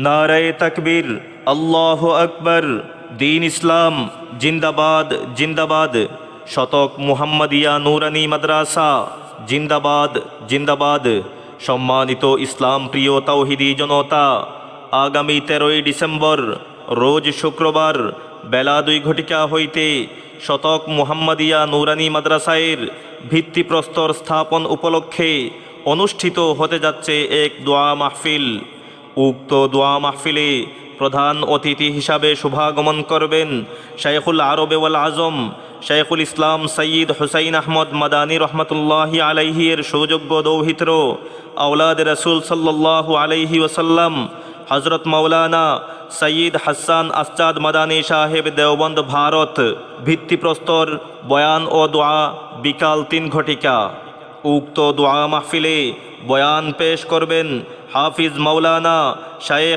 নারায়ে তাকবীর, আল্লাহু আকবার। দ্বীন ইসলাম জিন্দাবাদ জিন্দাবাদ। শতক মুহাম্মাদিয়া নুরানি মাদ্রাসা জিন্দাবাদ জিন্দাবাদ। সম্মানিত ইসলাম প্রিয় তাওহিদি জনতা, আগামী 13ই ডিসেম্বর রোজ শুক্রবার বেলা 2 হইতে শতক মুহাম্মাদিয়া নুরানি মাদ্রাসায়ের ভিত্তিপ্রস্তর স্থাপন উপলক্ষে অনুষ্ঠিত হতে যাচ্ছে এক দোয়া মাহফিল। উক্ত দোয়া মাহফিলে প্রধান অতিথি হিসাবে শুভাগমন করবেন শাইখুল আরবে ওয়াল আজম শাইখুল ইসলাম সৈয়দ হুসাইন আহমদ মাদানী রহমতুল্লাহি আলাইহি এর সুযোগ্য দৌহিত্র আওলাদ রসুল সাল্লাল্লাহু আলাইহি ওয়াসাল্লাম হজরত মৌলানা সৈয়দ হাসান আসচাদ মাদানী সাহেব দেওবন্দ ভারত। ভিত্তিপ্রস্তর বয়ান ও দোয়া বিকাল 3 উক্ত দোয়া মাহফিলে বয়ান পেশ করবেন হাফিজ মৌলানা শায়েখ